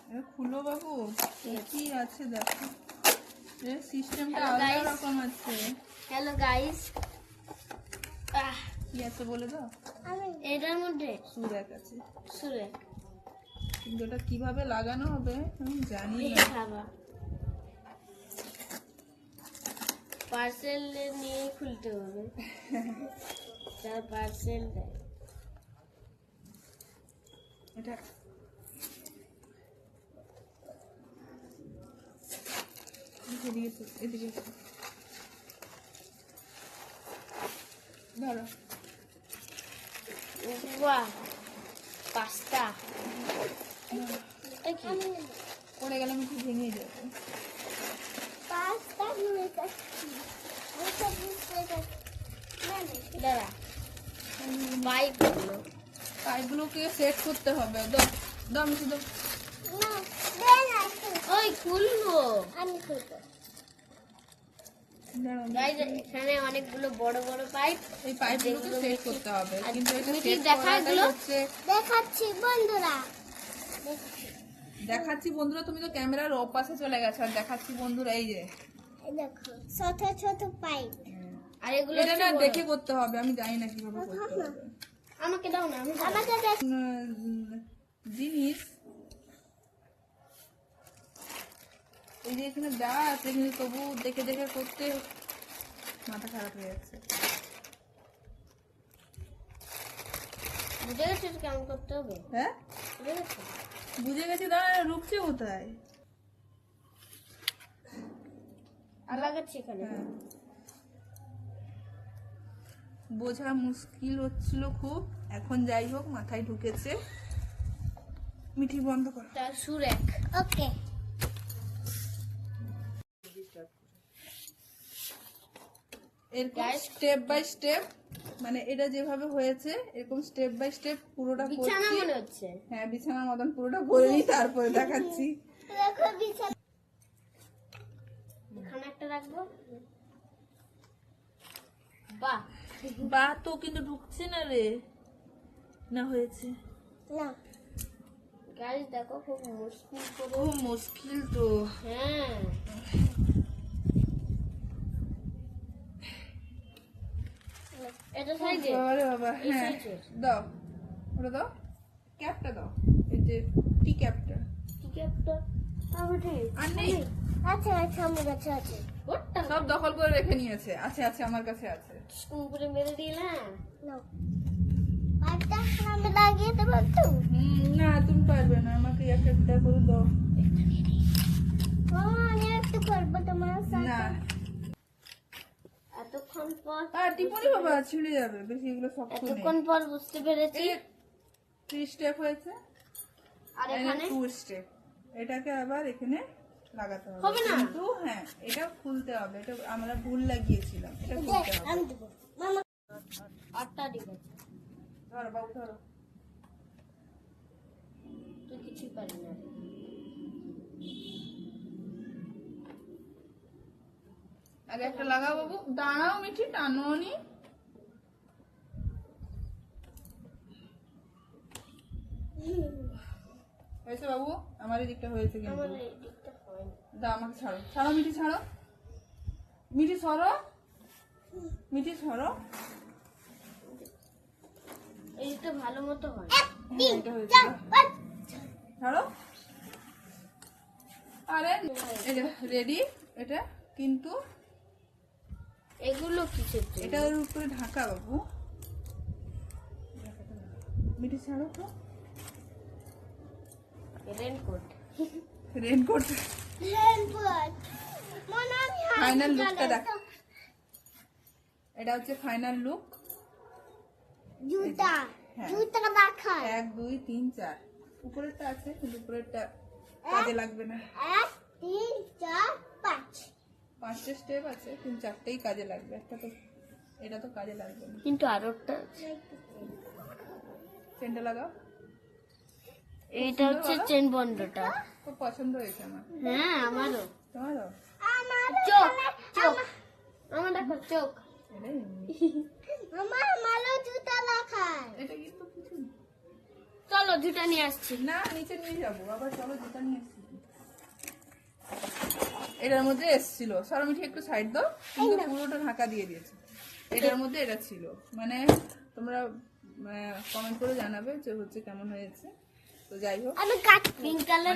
খুলো বাবু, কি আছে দেখো। এর সিস্টেমটা আলাদা রকম আছে। হ্যালো গাইস, কি আছে বলে দাও। এটার মধ্যে সুরেক আছে, সুরেক, কিন্তু এটা কিভাবে লাগানো হবে আমি জানি না। পার্সেল নিয়ে খুলতে হবে। তার পার্সেল দেয় এটা। এদিকে ধরো। বাহ, পাস্তা পড়ে গেলে আমি ঠিক ভেঙে যাবে। দাঁড়া, পাইপগুলোকে সেট করতে হবে। দাও দাও, আমি শুধু ওই খুলবো আমি খুলবো। এখানে অনেকগুলো বড় বড় পাইপ, এই পাইপগুলোকে সেট করতে হবে, কিন্তু এটা সেট দেখাচ্ছি বন্ধুরা, দেখাচ্ছি বন্ধুরা। তুমি তো ক্যামেরার ওপাশে চলে গেছো। আর দেখাচ্ছি বন্ধুরা, এই যে দেখো ছোট ছোট পাইপ। আর এগুলো এটা না দেখে করতে হবে, আমি জানি না কিভাবে করতে হবে। আমাকে দাও না, আমাকে জিনিস এই যে এখানে যা আছে, কিন্তু তবু দেখে দেখে করতে মাথা খারাপ হয়ে যাচ্ছে। বুঝে গেছিস কেমন করতে হবে? হ্যাঁ বুঝে গেছি। দাঁড়া, রুখছে কোথায়? আর লাগাচ্ছি এখানে। বোঝা মুশকিল হচ্ছিল খুব, এখন যাই হোক মাথায় ঢুকেছে। মিঠি বন্ধ কর। তার সুরেক। ওকে, এরকম স্টেপ বাই স্টেপ, মানে এটা যেভাবে হয়েছে এরকম স্টেপ বাই স্টেপ পুরোটা বিছানা মনে হচ্ছে। হ্যাঁ, বিছানার মতন পুরোটা করে নিই, তারপরে দেখাচ্ছি। দেখো বিছানা, এখানে একটা রাখবো। বাহ বাহ, তো কিন্তু ঢুকছে না রে। না হয়েছে না গাইস, দেখো খুব মুশকিল করে। খুব মুশকিল তো। হ্যাঁ, এটা সাইডে। আরে বাবা, হ্যাঁ দাও, ওটা দাও, ক্যাপটা দাও, এই যে টি ক্যাপটা। ঠিক আছে, আমাদের আর নেই। আচ্ছা আচ্ছা, আমার কাছে আছে। ওটা সব দখল করে রেখে নিয়েছে। আছে আছে, আমার কাছে আছে। উপরে মেরে দিলাম। নাও, পাইপটা আমি লাগিয়ে দেব তো। না, তুমি পারবে না, আমাকে একটা করে দাও। আমি একটু করবো তোমার সাথে। না, এতক্ষণ পর টিপনি বাবা ছিঁড়ে যাবে বেশি, এগুলো শক্ত নেই। এতক্ষণ পর বুঝতে পেরেছি। 3 স্টেপ হয়েছে, আর এখানে 2 স্টেপ। এটাকে আবার এখানে লাগাতে হবে। হবে না? কিন্তু হ্যাঁ, এটা খুলতে হবে। এটা আমরা ভুল লাগিয়েছিলাম, এটা খুলতে হবে। আমি দেব মামা। আটটা ঠিক আছে, ধরো বাবু, ধরো। তুই কিছু পারি না। আগে একটা লাগাও বাবু। দাঁড়াও মিঠি, টানো নি। হয়েছে বাবু? আমার এই দিকটা হয়েছে কিন্তু। আমার এই দিকটা হয়নি। দাও, আমাকে ছাড়ো। ছাড়ো মিঠি, ছাড়ো। মিঠি সরো, মিঠি সরো। এইটা ভালো মতো হয়। হ্যাঁ, এটা হয়েছে। ছাড়ো। আরে এটা রেডি। এটা কিন্তু এগুলো কিসের জন্য? এটা ওর উপরে ঢাকা বাবু। মিঠি ছাড়ো তো। রেনকোট। রেনকোট। রেনকোট মনে আমি ফাইনাল লুকটা দেখ। এটা হচ্ছে ফাইনাল লুক। জুতা, হ্যাঁ। জুতা দেখা। 1 2 3 4। উপরেরটা আছে, কিন্তু উপরেরটা কাজে লাগবে না। 1 3 4 5। 5টে স্টেপ আছে, কিন্তু 4টেই কাজে লাগবে। একটা তো, এটা তো কাজে লাগবে না। কিন্তু আরেকটা চেনটা লাগাও। এইটা হচ্ছে চেন বন্ধটা। খুব পছন্দ হয়েছে আমার। হ্যাঁ, আমারও। তোমারও? চোখ, চোখ আমার দেখো, চোখ। এটাই আমার মালো জুতা লাগায়। এটা কিন্তু কিছু চলো জুতা নিয়ে আসছি। না নিচে নিয়ে যাবো আবার, চলো যেটা নিয়ে এসছি। এটার মধ্যে এসছিল, সর মিঠি একটু সাইড দাও, কিন্তু পুরোটা ঢাকা দিয়ে দিয়েছে। এটার মধ্যে এটা ছিল, মানে তোমরা কমেন্ট করে জানাবে যে হচ্ছে কেমন হয়েছে। তো যাই হোক, আমি কাট পিঙ্ক কালার